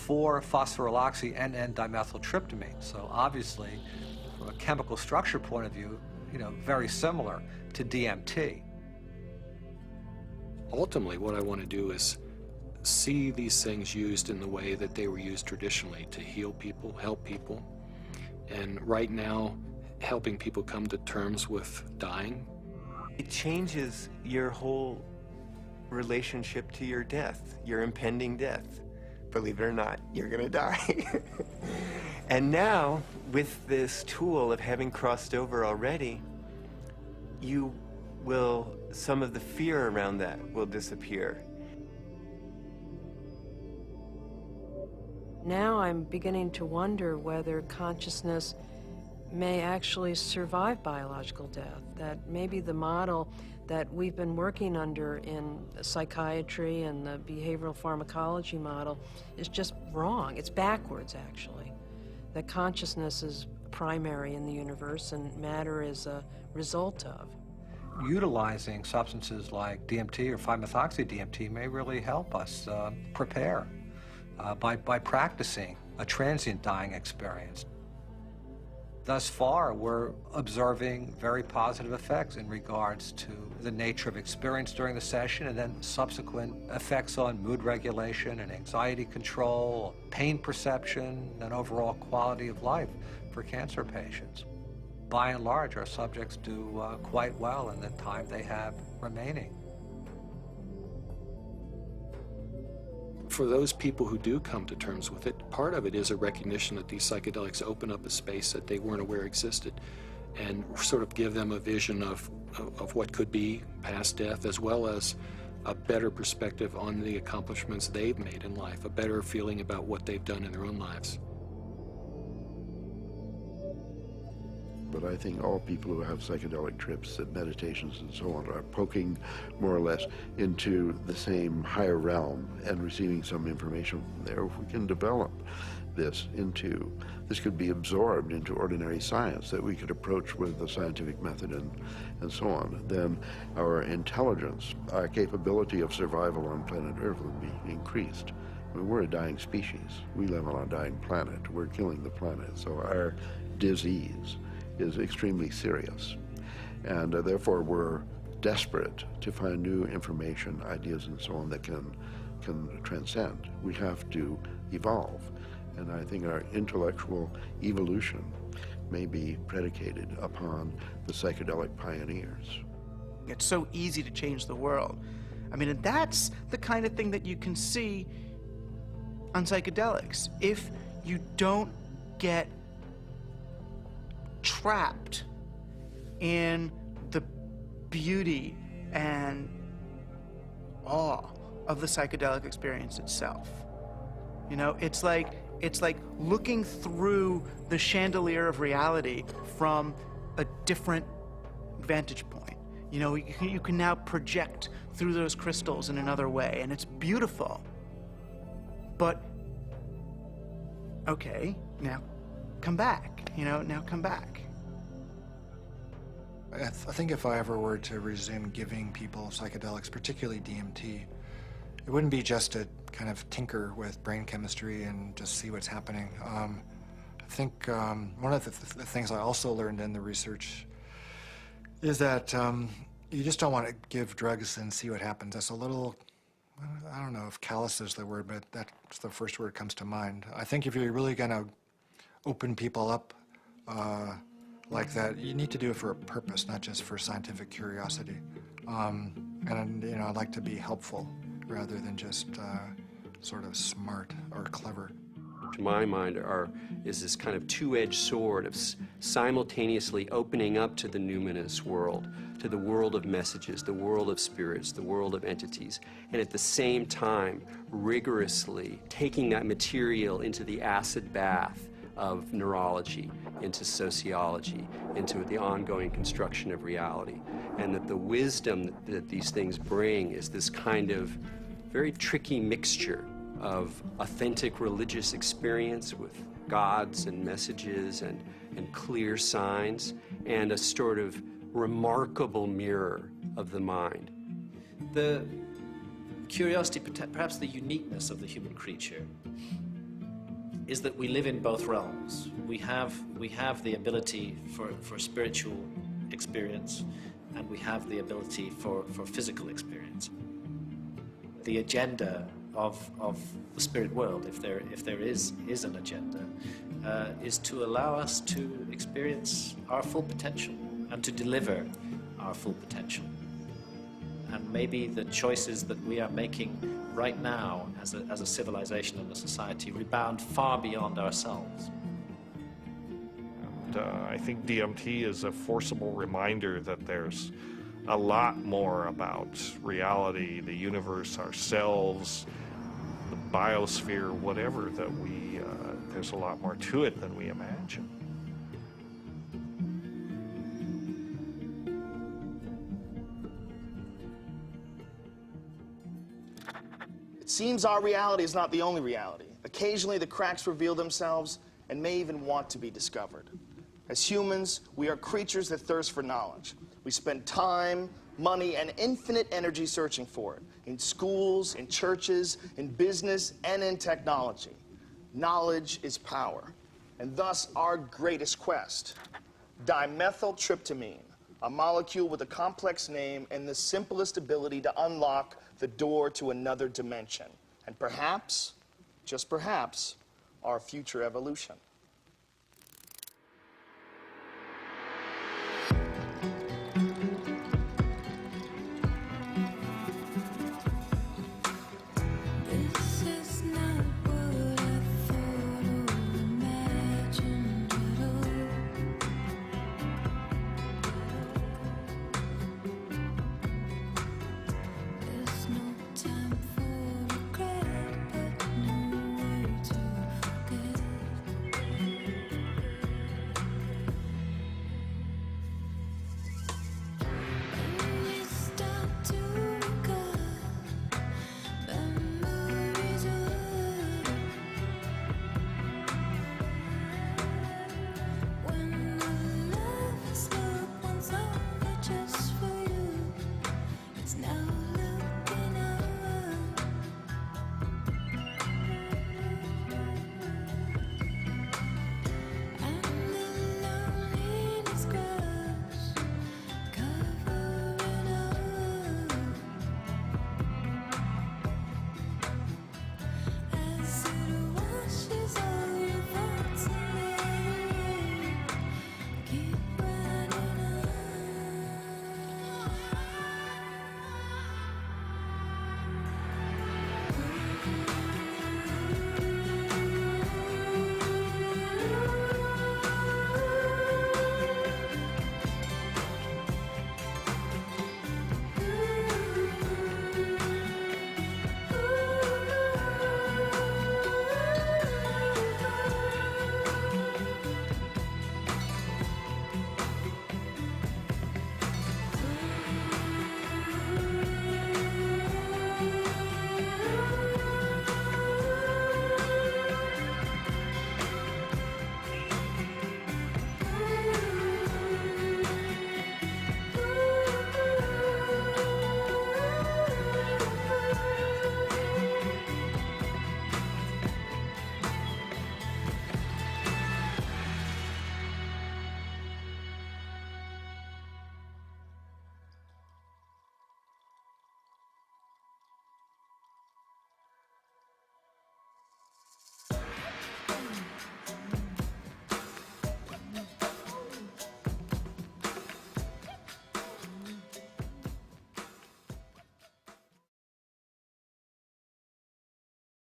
4-phosphoryloxy N,N-dimethyltryptamine. So obviously, from a chemical structure point of view, very similar to DMT. Ultimately, what I want to do is see these things used in the way that they were used traditionally, to heal people, help people. And right now, helping people come to terms with dying. It changes your whole relationship to your death, your impending death. Believe it or not, you're gonna die. And now, with this tool of having crossed over already, some of the fear around that will disappear. Now I'm beginning to wonder whether consciousness may actually survive biological death, that maybe the model that we've been working under in psychiatry and the behavioral pharmacology model is just wrong. It's backwards, actually. That consciousness is primary in the universe and matter is a result of. Utilizing substances like DMT or 5-methoxy-DMT may really help us prepare by practicing a transient dying experience. Thus far, we're observing very positive effects in regards to the nature of experience during the session and then subsequent effects on mood regulation and anxiety control, pain perception, and overall quality of life for cancer patients. By and large, our subjects do quite well in the time they have remaining. For those people who do come to terms with it, part of it is a recognition that these psychedelics open up a space that they weren't aware existed and sort of give them a vision of what could be past death, as well as a better perspective on the accomplishments they've made in life, a better feeling about what they've done in their own lives. But I think all people who have psychedelic trips and meditations and so on are poking more or less into the same higher realm and receiving some information from there. If we can develop this could be absorbed into ordinary science that we could approach with the scientific method and so on, then our intelligence, our capability of survival on planet Earth would be increased. I mean, we're a dying species. We live on a dying planet. We're killing the planet. So our disease is extremely serious, and therefore we're desperate to find new information, ideas, and so on that can transcend. We have to evolve, and I think our intellectual evolution may be predicated upon the psychedelic pioneers. It's so easy to change the world. I mean, and that's the kind of thing that you can see on psychedelics. If you don't get trapped in the beauty and awe of the psychedelic experience itself. You know, it's like looking through the chandelier of reality from a different vantage point. You know, you can now project through those crystals in another way, and it's beautiful. But, okay, now come back. You know, now come back. I think if I ever were to resume giving people psychedelics, particularly DMT, it wouldn't be just to kind of tinker with brain chemistry and just see what's happening. I think one of the things I also learned in the research is that you just don't want to give drugs and see what happens. That's a little, I don't know if callous is the word, but that's the first word that comes to mind. I think if you're really going to open people up like that, you need to do it for a purpose, not just for scientific curiosity. And you know, I'd like to be helpful rather than just sort of smart or clever. To my mind, is this kind of two-edged sword of simultaneously opening up to the numinous world, to the world of messages, the world of spirits, the world of entities, and at the same time rigorously taking that material into the acid bath of neurology, into sociology, into the ongoing construction of reality. And that the wisdom that these things bring is this kind of very tricky mixture of authentic religious experience with gods and messages and clear signs, and a sort of remarkable mirror of the mind. The curiosity, perhaps the uniqueness of the human creature, is that we live in both realms. We have the ability for spiritual experience, and we have the ability for physical experience. The agenda of the spirit world, if there is an agenda, is to allow us to experience our full potential and to deliver our full potential. And maybe the choices that we are making right now as a civilization and a society rebound far beyond ourselves. And I think DMT is a forcible reminder that there's a lot more about reality, the universe, ourselves, the biosphere, whatever, that there's a lot more to it than we imagine. It seems our reality is not the only reality. Occasionally the cracks reveal themselves and may even want to be discovered. As humans, we are creatures that thirst for knowledge. We spend time, money, and infinite energy searching for it, in schools, in churches, in business, and in technology. Knowledge is power, and thus our greatest quest. Dimethyltryptamine, a molecule with a complex name and the simplest ability to unlock the door to another dimension, and perhaps, just perhaps, our future evolution.